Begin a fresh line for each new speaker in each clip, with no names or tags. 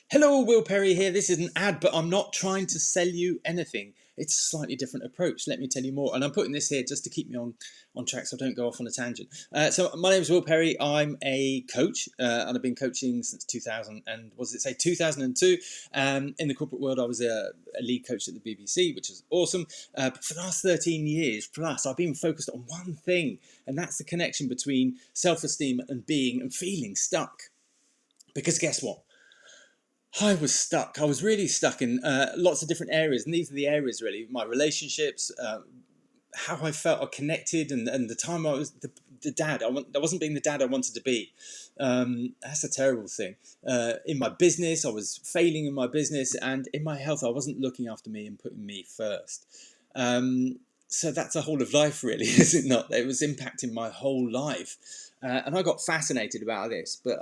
Hello, Will Perry here. This is an ad, but I'm not trying to sell you anything. It's a slightly different approach. Let me tell you more. And I'm putting this here just to keep me on track so I don't go off on a tangent. So my name is Will Perry. I'm a coach and I've been coaching since 2000 and was it say 2002. In the corporate world, I was a lead coach at the BBC, which is awesome. But for the last 13 years plus, I've been focused on one thing, and that's the connection between self-esteem and being and feeling stuck. Because guess what? I was stuck. I was really stuck in lots of different areas, and these are the areas really: my relationships, how I felt connected, and the time I was the dad. I wasn't being the dad I wanted to be. That's a terrible thing. In my business, I was failing in my business, and in my health, I wasn't looking after me and putting me first. So that's a whole of life, really, is it not? It was impacting my whole life, and I got fascinated about this, but.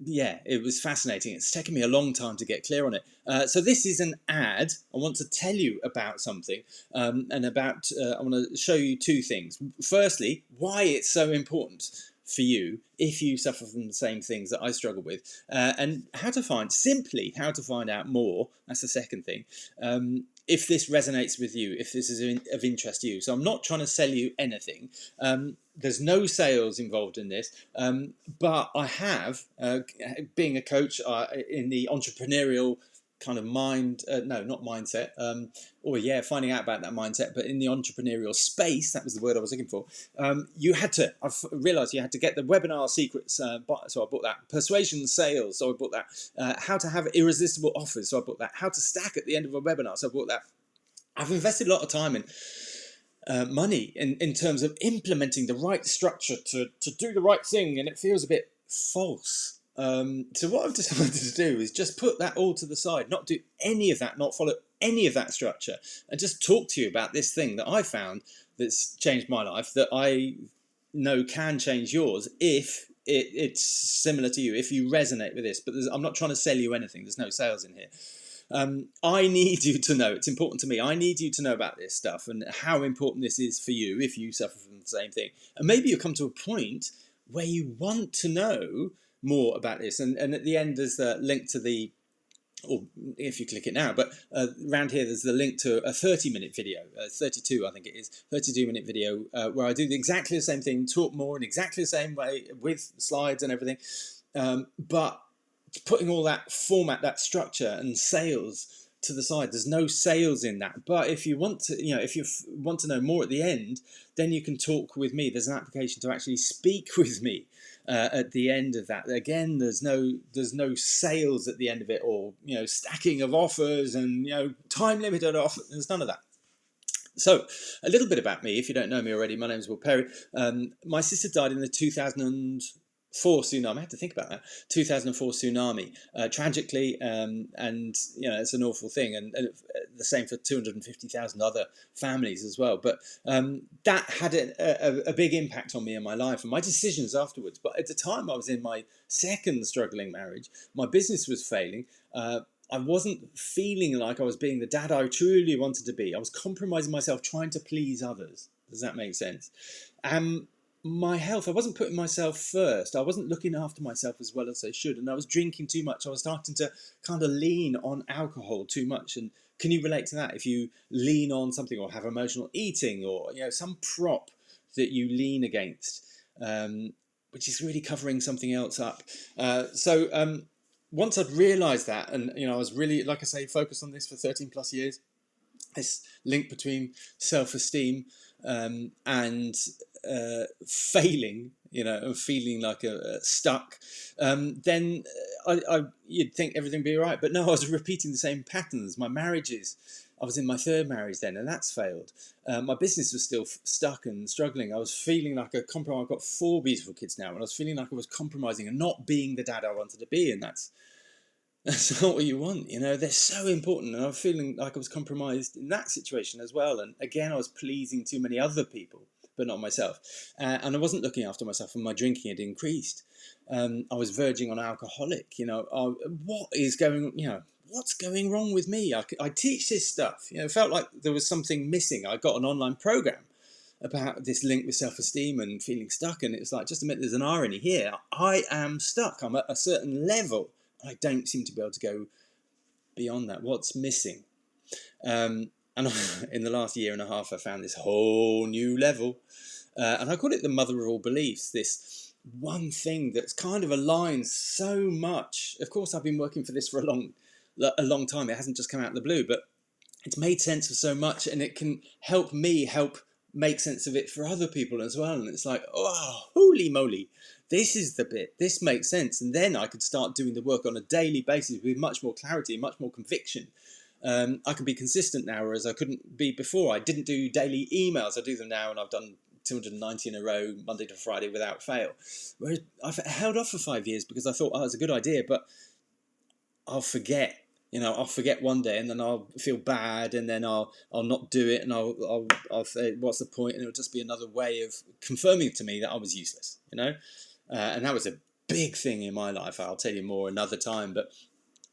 Yeah, it was fascinating. It's taken me a long time to get clear on it. So this is an ad. I want to tell you about something, and about. I want to show you two things. Firstly, why it's so important for you if you suffer from the same things that I struggle with, and how to find out more. That's the second thing. If this resonates with you, if this is of interest to you. So I'm not trying to sell you anything. There's no sales involved in this, but I have, being a coach in the entrepreneurial kind of no, not mindset, finding out about that mindset, but in the entrepreneurial space, that was the word I was looking for. I've realized you had to get the webinar secrets, so I bought that. Persuasion sales, so I bought that. How to have irresistible offers, so I bought that. How to stack at the end of a webinar, so I bought that. I've invested a lot of time in money in terms of implementing the right structure to do the right thing, and it feels a bit false. So what I've decided to do is just put that all to the side, not do any of that, not follow any of that structure, and just talk to you about this thing that I found that's changed my life, that I know can change yours if it's similar to you, if you resonate with this. But I'm not trying to sell you anything. There's no sales in here. I need you to know, it's important to me, I need you to know about this stuff and how important this is for you if you suffer from the same thing. And maybe you'll come to a point where you want to know more about this. And at the end, there's the link to the, or if you click it now, but around here there's the link to a 30-minute video, 32 I think it is, 32-minute video where I do exactly the same thing, talk more in exactly the same way with slides and everything, but putting all that format, that structure and sales to the side. There's no sales in that, but if you want to, if you want to know more at the end, then you can talk with me. There's an application to actually speak with me at the end of that. Again, there's no sales at the end of it, or stacking of offers and time limited offers. There's none of that. So, a little bit about me, if you don't know me already. My name is Will Perry. My sister died in the 2004 tsunami. I had to think about that. 2004 tsunami, tragically, and it's an awful thing, and the same for 250,000 other families as well. But that had a big impact on me and my life and my decisions afterwards. But at the time, I was in my second struggling marriage. My business was failing. I wasn't feeling like I was being the dad I truly wanted to be. I was compromising myself, trying to please others. Does that make sense? My health, I wasn't putting myself first. I wasn't looking after myself as well as I should. And I was drinking too much. I was starting to kind of lean on alcohol too much. And can you relate to that? If you lean on something or have emotional eating or some prop that you lean against, which is really covering something else up. Once I'd realised that, and I was really, like I say, focused on this for 13 plus years, this link between self-esteem and failing, and feeling like stuck, then you'd think everything would be all right. But no, I was repeating the same patterns. My marriages, I was in my third marriage then, and that's failed. My business was still stuck and struggling. I was feeling like a compromise. I've got 4 beautiful kids now, and I was feeling like I was compromising and not being the dad I wanted to be, and that's not what you want. They're so important, and I was feeling like I was compromised in that situation as well. And again, I was pleasing too many other people, but not myself. And I wasn't looking after myself, and my drinking had increased. I was verging on alcoholic. What's going wrong with me? I teach this stuff. It felt like there was something missing. I got an online program about this link with self-esteem and feeling stuck, and it's like, just admit there's an irony here. I am stuck. I'm at a certain level I don't seem to be able to go beyond that. What's missing? And in the last year and a half, I found this whole new level. And I call it the mother of all beliefs, this one thing that's kind of aligns so much. Of course, I've been working for this for a long time. It hasn't just come out of the blue, but it's made sense of so much, and it can help me help make sense of it for other people as well. And it's like, oh, holy moly, this is the bit, this makes sense. And then I could start doing the work on a daily basis with much more clarity, much more conviction. I can be consistent now, whereas I couldn't be before. I didn't do daily emails. I do them now, and I've done 290 in a row, Monday to Friday, without fail. Whereas I've held off for 5 years because I thought, oh, it's a good idea, but I'll forget. I'll forget one day, and then I'll feel bad, and then I'll not do it, and I'll say, what's the point? And it'll just be another way of confirming to me that I was useless. And that was a big thing in my life. I'll tell you more another time, but.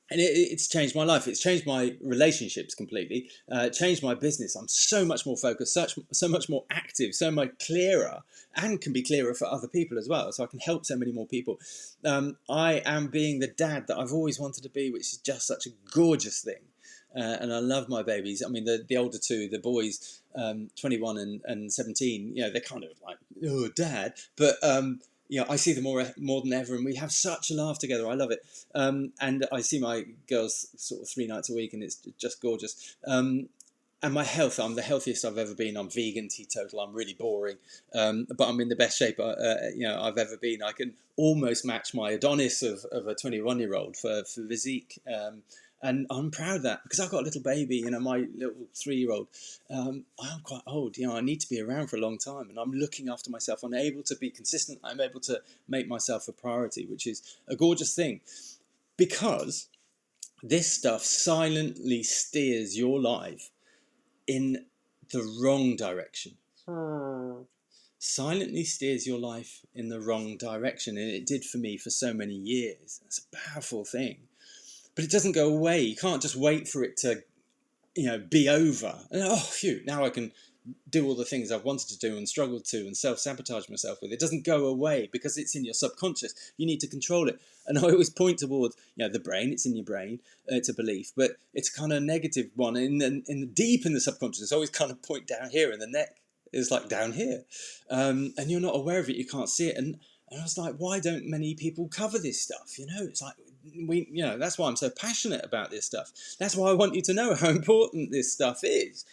And it's changed my life. It's changed my relationships completely. Changed my business. I'm so much more focused, so much more active, so much clearer, and can be clearer for other people as well. So I can help so many more people. I am being the dad that I've always wanted to be, which is just such a gorgeous thing. And I love my babies. I mean, the older two, the boys, 21 and 17. They're kind of like, oh, dad, but. I see them more than ever, and we have such a laugh together. I love it. And I see my girls sort of 3 nights a week, and it's just gorgeous. And my health, I'm the healthiest I've ever been. I'm vegan, teetotal. I'm really boring, but I'm in the best shape I've ever been. I can almost match my Adonis of a 21-year-old for physique. And I'm proud of that because I've got a little baby, my little 3-year-old. I'm quite old, I need to be around for a long time, and I'm looking after myself. I'm able to be consistent. I'm able to make myself a priority, which is a gorgeous thing, because this stuff silently steers your life in the wrong direction. Silently steers your life in the wrong direction, and it did for me for so many years. It's a powerful thing. But it doesn't go away. You can't just wait for it to, be over. And, phew, now I can do all the things I've wanted to do and struggled to and self-sabotage myself with. It doesn't go away because it's in your subconscious. You need to control it. And I always point towards, the brain. It's in your brain. It's a belief, but it's kind of a negative one. Deep in the subconscious, it's always kind of point down here, and the neck is like down here. And you're not aware of it. You can't see it. And I was like, why don't many people cover this stuff? It's like, that's why I'm so passionate about this stuff. That's why I want you to know how important this stuff is.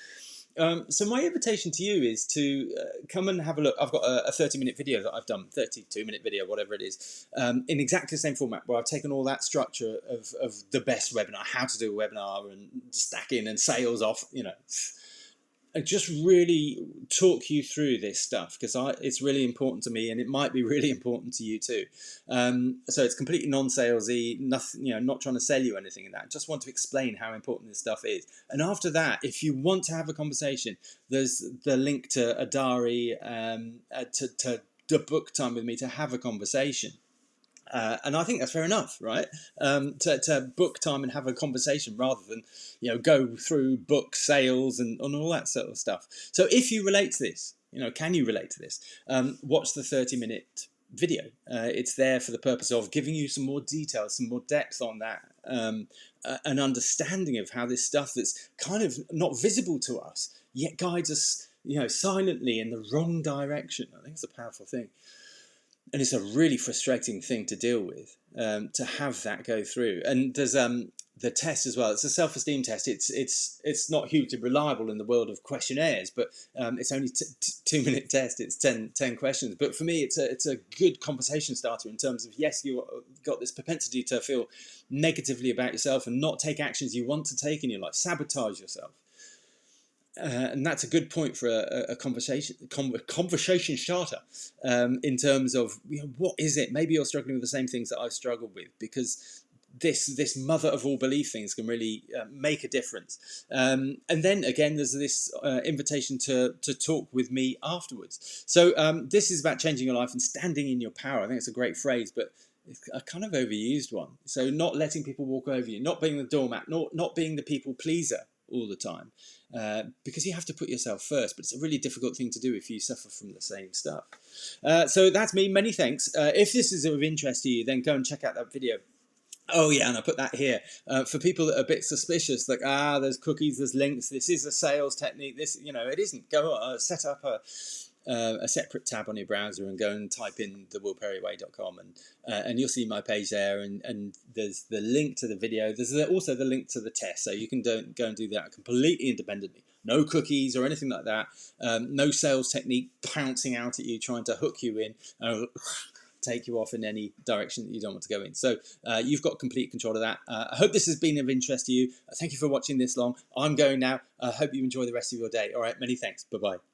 So my invitation to you is to come and have a look. I've got a 30-minute video that I've done, 32-minute video, whatever it is, in exactly the same format, where I've taken all that structure of the best webinar, how to do a webinar, and stacking and sales off, I just really talk you through this stuff because it's really important to me, and it might be really important to you too. So it's completely non-salesy, nothing, not trying to sell you anything in that. I just want to explain how important this stuff is. And after that, if you want to have a conversation, there's the link to a diary to book time with me to have a conversation. And I think that's fair enough, right? To book time and have a conversation rather than, go through book sales and all that sort of stuff. So if you relate to this, can you relate to this? Watch the 30-minute video. It's there for the purpose of giving you some more details, some more depth on that, an understanding of how this stuff that's kind of not visible to us yet guides us, silently in the wrong direction. I think it's a powerful thing. And it's a really frustrating thing to deal with, to have that go through. And there's the test as well. It's a self-esteem test. It's not hugely reliable in the world of questionnaires, but it's only 2-minute test. It's 10 questions. But for me, it's a good conversation starter in terms of, yes, you've got this propensity to feel negatively about yourself and not take actions you want to take in your life, sabotage yourself. And that's a good point for a conversation starter, in terms of, what is it? Maybe you're struggling with the same things that I've struggled with, because this mother of all belief things can really make a difference. And then again, there's this invitation to talk with me afterwards. So this is about changing your life and standing in your power. I think it's a great phrase, but it's a kind of overused one. So not letting people walk over you, not being the doormat, not being the people pleaser all the time, because you have to put yourself first, but it's a really difficult thing to do if you suffer from the same stuff. So that's me. Many thanks. If this is of interest to you, then go and check out that video Oh yeah, and I put that here for people that are a bit suspicious. Like, there's cookies, there's links. This is a sales technique. This, it isn't. Go set up a separate tab on your browser and go and type in thewillperryway.com, and you'll see my page there. And there's the link to the video. There's also the link to the test, so you can go and do that completely independently. No cookies or anything like that. No sales technique pouncing out at you, trying to hook you in. Take you off in any direction that you don't want to go in. So you've got complete control of that. I hope this has been of interest to you. Thank you for watching this long. I'm going now. I hope you enjoy the rest of your day. All right, many thanks. Bye-bye.